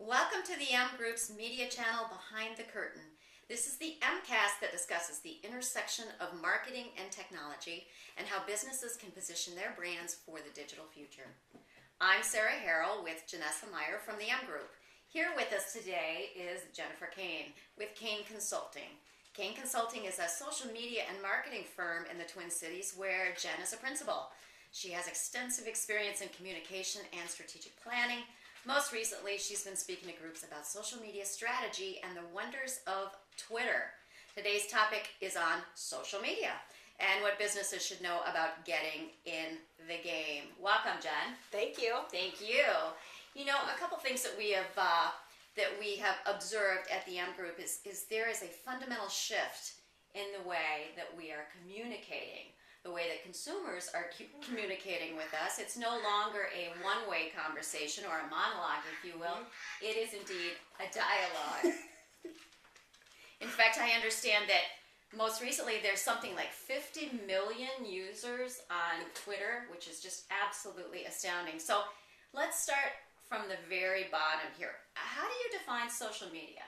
Welcome to the M Group's media channel Behind the Curtain. This is the Mcast that discusses the intersection of marketing and technology and how businesses can position their brands for the digital future. I'm Sarah Harrell with Janessa Meyer from the M Group. Here with us today is Jennifer Kane with Kane Consulting. Kane Consulting is a social media and marketing firm in the Twin Cities where Jen is a principal. She has extensive experience in communication and strategic planning. Most recently, she's been speaking to groups about social media strategy and the wonders of Twitter. Today's topic is on social media and what businesses should know about getting in the game. Welcome, Jen. Thank you. Thank you. You know, a couple things that we have observed at the M Group is there is a fundamental shift in the way that we are communicating. The way that consumers are communicating with us. It's no longer a one-way conversation or a monologue, if you will. It is indeed a dialogue. In fact, I understand that most recently there's something like 50 million users on Twitter, which is just absolutely astounding. So let's start from the very bottom here. How do you define social media?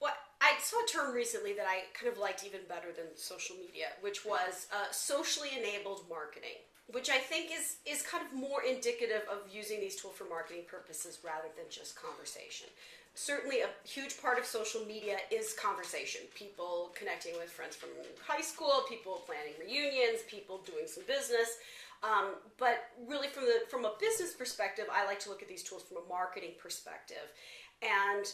Well, I saw a term recently that I kind of liked even better than social media, which was socially enabled marketing, which I think is kind of more indicative of using these tools for marketing purposes rather than just conversation. Certainly a huge part of social media is conversation. People connecting with friends from high school, people planning reunions, people doing some business. But really from a business perspective, I like to look at these tools from a marketing perspective. And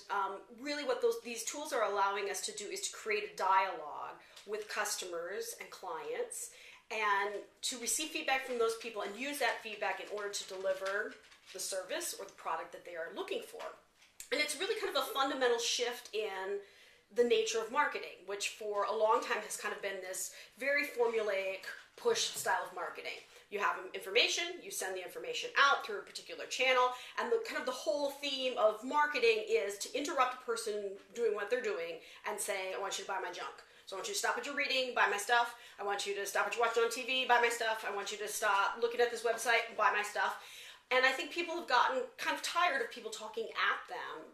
really what these tools are allowing us to do is to create a dialogue with customers and clients and to receive feedback from those people and use that feedback in order to deliver the service or the product that they are looking for. And it's really kind of a fundamental shift in the nature of marketing, which for a long time has kind of been this very formulaic push style of marketing. You have information, you send the information out through a particular channel, and the whole theme of marketing is to interrupt a person doing what they're doing and say, I want you to buy my junk. So I want you to stop what you're reading, buy my stuff. I want you to stop what you're watching on TV, buy my stuff. I want you to stop looking at this website, buy my stuff. And I think people have gotten kind of tired of people talking at them.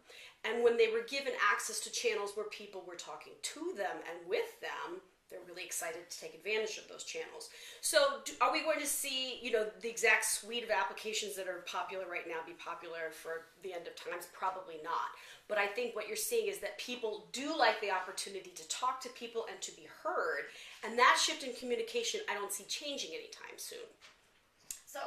And when they were given access to channels where people were talking to them and with them, they're really excited to take advantage of those channels. So are we going to see, the exact suite of applications that are popular right now be popular for the end of times? Probably not. But I think what you're seeing is that people do like the opportunity to talk to people and to be heard. And that shift in communication, I don't see changing anytime soon. So,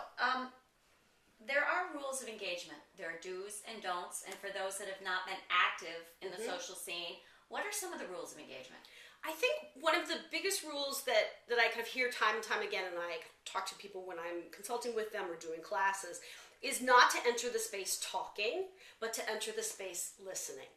there are rules of engagement. There are do's and don'ts. And for those that have not been active in the social scene, what are some of the rules of engagement? I think one of the biggest rules that I kind of hear time and time again, and I talk to people when I'm consulting with them or doing classes, is not to enter the space talking, but to enter the space listening.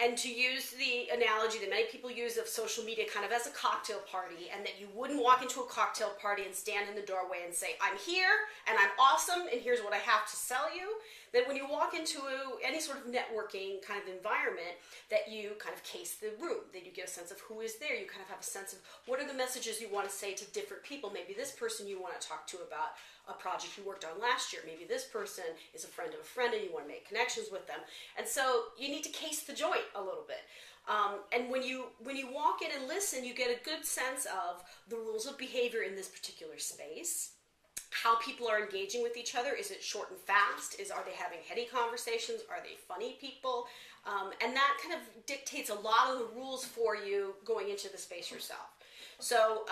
And to use the analogy that many people use of social media kind of as a cocktail party, and that you wouldn't walk into a cocktail party and stand in the doorway and say, I'm here, and I'm awesome, and here's what I have to sell you. That when you walk into any sort of networking kind of environment, that you kind of case the room, that you get a sense of who is there. You kind of have a sense of what are the messages you want to say to different people. Maybe this person you want to talk to about a project you worked on last year. Maybe this person is a friend of a friend and you want to make connections with them. And so you need to case the joint a little bit. And when you walk in and listen, you get a good sense of the rules of behavior in this particular space, how people are engaging with each other. Is it short and fast? Are they having heady conversations? Are they funny people? And that kind of dictates a lot of the rules for you going into the space yourself. So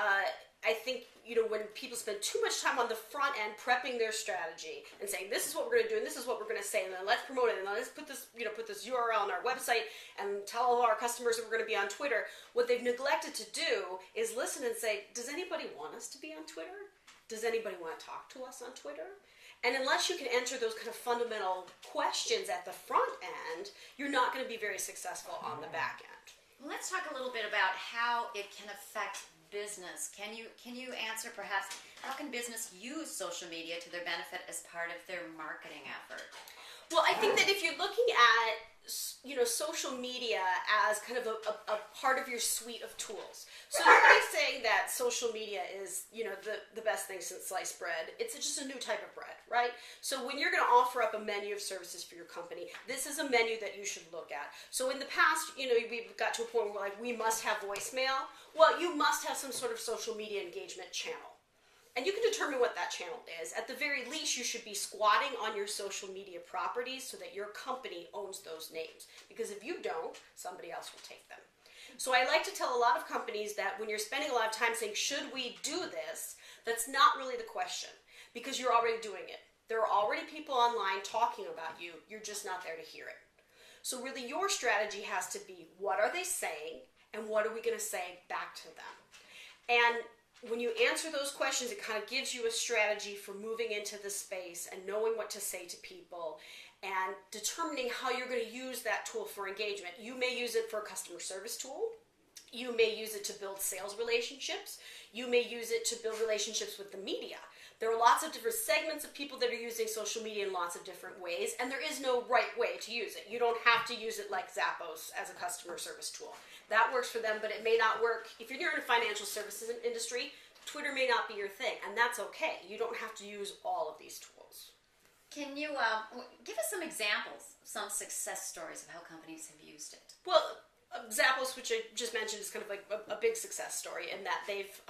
I think, when people spend too much time on the front end prepping their strategy and saying, this is what we're going to do and this is what we're going to say, and then let's promote it, and then let's put this URL on our website and tell all our customers that we're going to be on Twitter, what they've neglected to do is listen and say, does anybody want us to be on Twitter? Does anybody want to talk to us on Twitter? And unless you can answer those kind of fundamental questions at the front end, you're not going to be very successful on the back end. Well, let's talk a little bit about how it can affect business. Can you answer perhaps how can business use social media to their benefit as part of their marketing effort? Well, I think that if you're looking at social media as kind of a part of your suite of tools. So nobody's saying that social media is, the best thing since sliced bread. It's just a new type of bread, right? So when you're going to offer up a menu of services for your company, this is a menu that you should look at. So in the past, we've got to a point where we must have voicemail. Well, you must have some sort of social media engagement channel. And you can determine what that channel is. At the very least, you should be squatting on your social media properties so that your company owns those names. Because if you don't, somebody else will take them. So I like to tell a lot of companies that when you're spending a lot of time saying, should we do this? That's not really the question, because you're already doing it. There are already people online talking about you. You're just not there to hear it. So really your strategy has to be, what are they saying? And what are we going to say back to them? And when you answer those questions, it kind of gives you a strategy for moving into the space and knowing what to say to people and determining how you're going to use that tool for engagement. You may use it for a customer service tool. You may use it to build sales relationships. You may use it to build relationships with the media. There are lots of different segments of people that are using social media in lots of different ways, and there is no right way to use it. You don't have to use it like Zappos as a customer service tool. That works for them, but it may not work. If you're in the financial services industry, Twitter may not be your thing, and that's okay. You don't have to use all of these tools. Can you give us some examples, some success stories of how companies have used it? Well, Zappos, which I just mentioned, is kind of like a big success story in that they've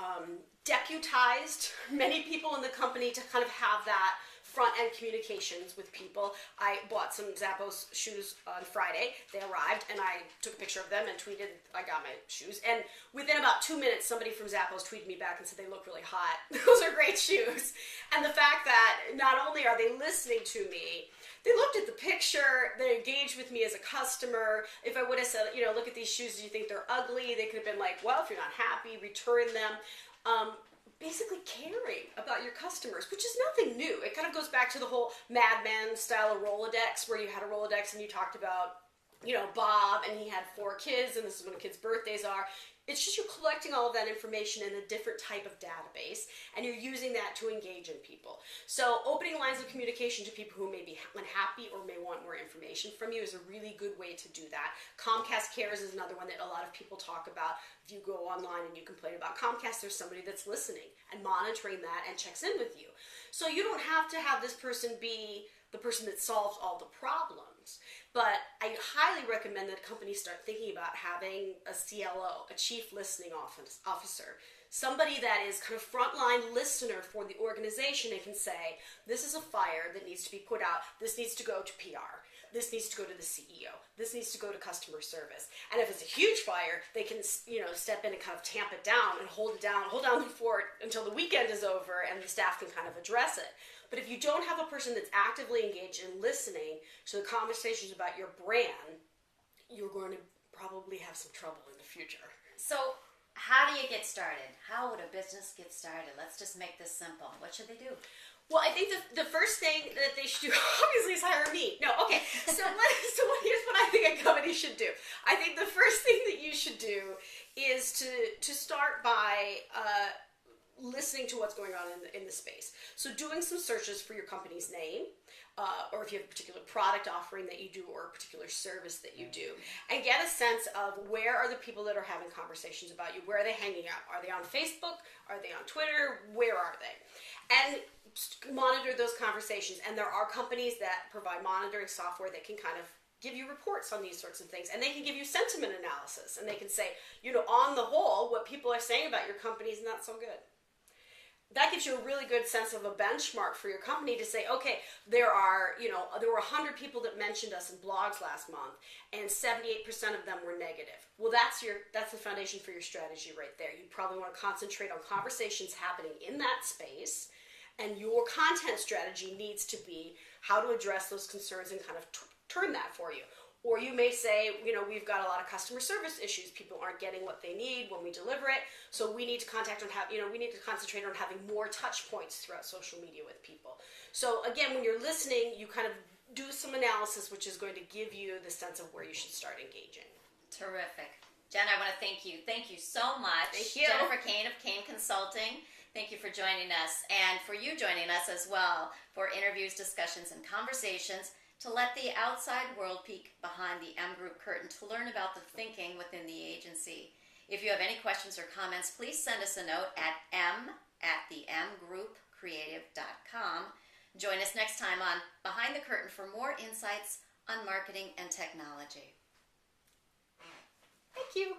deputized many people in the company to kind of have that front-end communications with people. I bought some Zappos shoes on Friday. They arrived, and I took a picture of them and tweeted, I got my shoes. And within about 2 minutes, somebody from Zappos tweeted me back and said they look really hot. Those are great shoes. And the fact that not only are they listening to me, they looked at the picture, they engaged with me as a customer. If I would have said, look at these shoes, do you think they're ugly? They could have been like, well, if you're not happy, return them. Basically caring about your customers, which is nothing new. It kind of goes back to the whole Mad Men style of Rolodex, where you had a Rolodex and you talked about, Bob, and he had 4 kids, and this is when the kids' birthdays are. It's just you're collecting all of that information in a different type of database, and you're using that to engage in people. So opening lines of communication to people who may be unhappy or may want more information from you is a really good way to do that. Comcast Cares is another one that a lot of people talk about. If you go online and you complain about Comcast, there's somebody that's listening and monitoring that and checks in with you. So you don't have to have this person be the person that solves all the problems. But I highly recommend that companies start thinking about having a CLO, a Chief Listening Officer, somebody that is kind of frontline listener for the organization and can say, this is a fire that needs to be put out, this needs to go to PR, this needs to go to the CEO, this needs to go to customer service. And if it's a huge fire, they can, step in and kind of tamp it down and hold down the fort until the weekend is over and the staff can kind of address it. But if you don't have a person that's actively engaged in listening to the conversations about your brand, you're going to probably have some trouble in the future. So how do you get started? How would a business get started? Let's just make this simple. What should they do? Well, I think the first thing that they should do, obviously, is hire me. No, okay. So here's what I think a company should do. I think the first thing that you should do is to start by listening to what's going on in the space. So doing some searches for your company's name, or if you have a particular product offering that you do or a particular service that you do, and get a sense of where are the people that are having conversations about you, where are they hanging out? Are they on Facebook? Are they on Twitter? Where are they? And monitor those conversations. And there are companies that provide monitoring software that can kind of give you reports on these sorts of things, and they can give you sentiment analysis, and they can say, on the whole, what people are saying about your company is not so good. That gives you a really good sense of a benchmark for your company to say, okay, there were 100 people that mentioned us in blogs last month, and 78% of them were negative. Well, that's the foundation for your strategy right there. You probably want to concentrate on conversations happening in that space, and your content strategy needs to be how to address those concerns and kind of turn that for you. Or you may say, we've got a lot of customer service issues. People aren't getting what they need when we deliver it. So we need to we need to concentrate on having more touch points throughout social media with people. So again, when you're listening, you kind of do some analysis, which is going to give you the sense of where you should start engaging. Terrific. Jen, I want to thank you. Thank you so much. Thank you. Jennifer Kane of Kane Consulting. Thank you for joining us, and for you joining us as well for interviews, discussions, and conversations. to let the outside world peek behind the M Group curtain to learn about the thinking within the agency. If you have any questions or comments, please send us a note at m@themgroupcreative.com. Join us next time on Behind the Curtain for more insights on marketing and technology. Thank you.